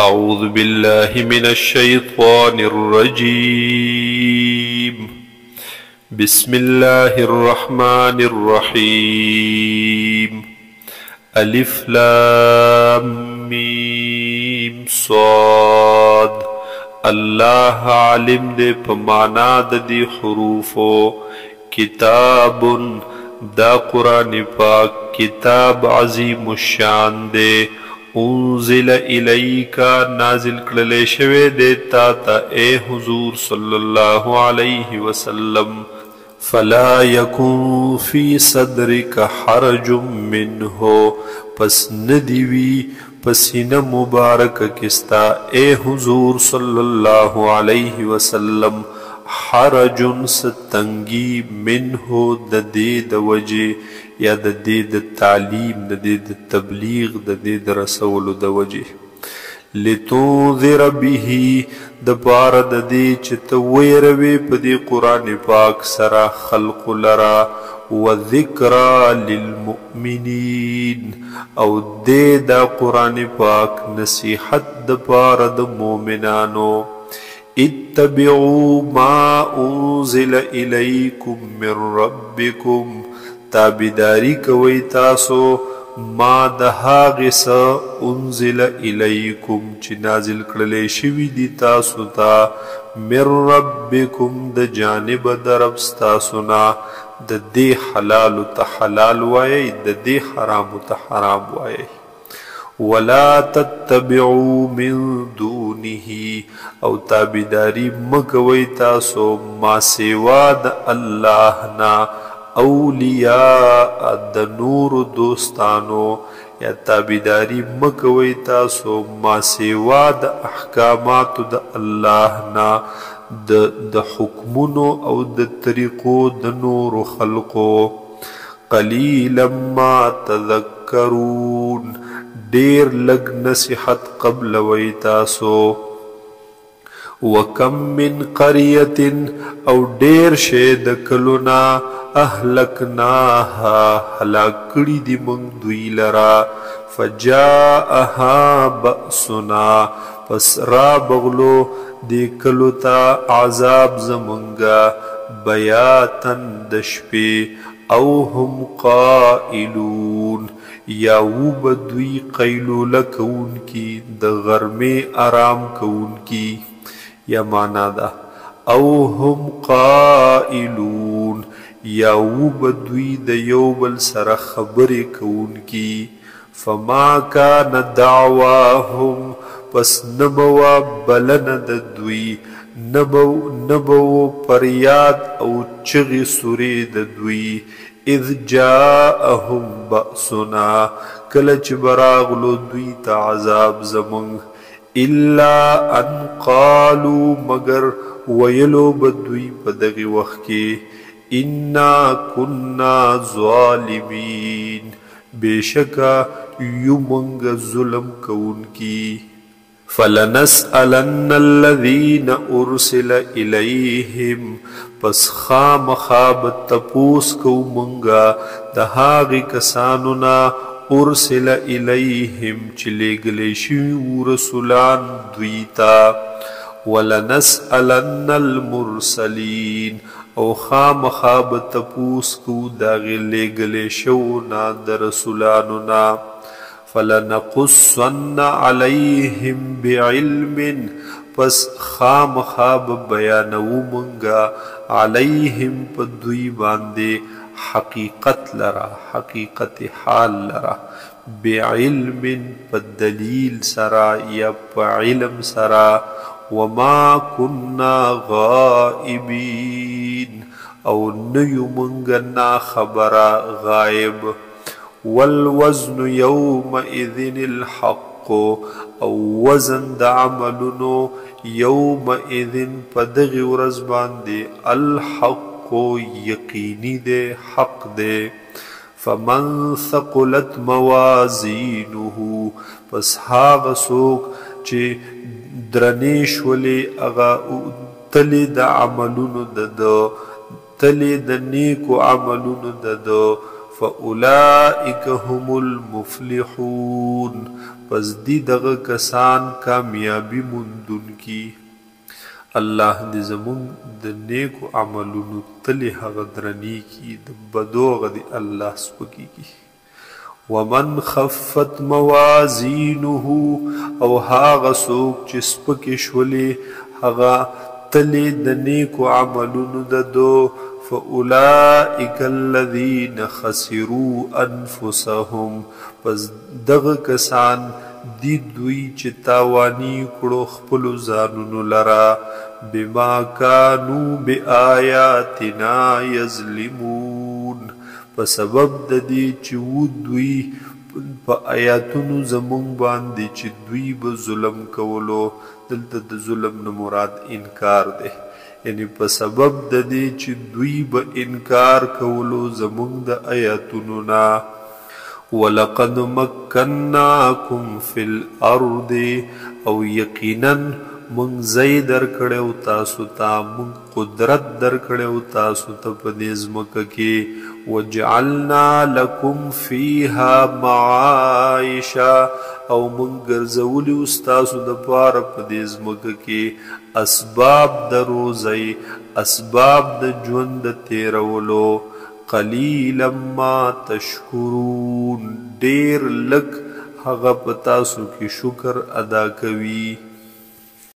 أعوذ بالله من الشيطان الرجيم. بسم الله الرحمن الرحيم. ألف لام ميم صاد. الله عالم دے پمانا دی حروفو. کتاب دا قرآن پاک کتاب عظیم الشان دے. انزل الیکا نازل کړلې شوی دی تا ته اے حضور صلی الله علیه وسلم. فلا یکن فی صدرک حرج منه پس ندی وی پسینه مبارک کستا اے حضور صلی الله علیه وسلم حرج ستنگی منه د دې د وجه یا د دې د تعلیم د دې د تبلیغ د دې د رسولو د وجه. لتنذر به د پاره د دې چې ته ویروې په دې قرآن پاک سره خلق لرا وذکرى للمؤمنین او دې دا قرآن پاک نصیحت د پاره د مؤمنانو. اتبعوا ما انزل الیکم من ربکم تابیداری کوي تاسو ما د هغه څه انزل الیکم چې نازل کړلې شوي دي تاسو ته من ربکم د جانب د رب تاسو نه. د دې حلال ته حلال وایي د دې حرام ته حرام وایي. ولا تتبعوا من دونه او تابیداری مکوي تاسو ما سوا د الله نه اولیاء د نور دوستانو یا تابیداری مکوي تاسو ما سوا د احکاماتو د الله نه د حکمونو او د طریقو د نور خلقو. قلیلا ما تذکرون ډیر لږ نصیحت قبل وی تاسو. وکم من قریة او ډیر شی د کلونا اهلکناها هلاک کړي دي موږ دوی لرا. فجاءها بأسنا پس را بغلو دی کلو تا عذاب زمونگا بیاتن د شپې او هم قائلون یا وبدوی قیلوله کون کی د غرمې آرام کون کی یا معنا ده او هم قائلون یا وبدوی د یو بل سره خبرې کون کی. فما کان دعواهم پس نبوا بلن د دوی نبو پریاد او چغی سوری د دوی. اذ جاءهم بأسنا کلچ براغلو دوی تا عذاب زمونگ. الا ان قالوا مگر ویلو بدوی پدغی وقت کی انا کننا ظالمین بیشکا یومنگ ظلم کون کی. فلنسألن الذین ارسل الیہم پس خامخاب تپوس کو منگا د هاغی کسانونا ارسل الیہم چلے گلے شیو رسولان دویتا. ولنسألن المرسلین او خامخاب تپوس کو داغی لے گلے شونا د رسولانونا. فلنقصن علیہم بعلم پس خامخاب بیانو منگا علیہم پدوی باندے حقیقت لرا حقیقت حال لرا بعلم پدلیل سرا یا پعلم سرا. وما کننا غائبین او نیو منگنا خبر غائب. والوزن یومئذ الحق او وزن د عملونو یومئذ پدغی ورځ باندې الحق یقینی دے حق دے. فمن ثقلت موازینه پس هاغه څوک چې درنې شولې هغه تلې د عملونو د تلې د نیکو عملونو د فأولئک هم المفلحون پس دی دغه کسان کامیابی موندونکي. الله دې زمونږ د نیکو عملونو تلې هغه درنې کي، د بدو هغه دې الله سپکې کي. ومن خفت موازینه او هغه څوک چې سپکې شولې هغه تلې د نیکو عملونو د دو، فاولئک الذین خسروا انفسهم، پس دغه کسان دی دوی چې تاوانی کړو خپلو ځانونو لره، بما کانوا بآیاتنا یظلمون، په سبب د دې چې و دوی په آیاتونو زمونږ باندې چې دوی به ظلم کولو. دلته د ظلم نه مراد انکار دی، یعنی په سبب د دې چې دوی به انکار کولو زمونږ د آیاتونو نه. ولقد مکناکم فی الارض، او یقینا مونږ ځای درکړی تاسو ته، مونږ قدرت درکړی تاسو ته په دې ځمکه کې. وجعلنا لکم فیها معایشه، او مونږ ګرځولي ستاسو دپاره په دې ځمکه کې اسباب د روزۍ، اسباب د ژوند د تیرولو. قلیلا ما تشکرون، ډیر لږ هغه په تاسو کې شکر ادا کوي.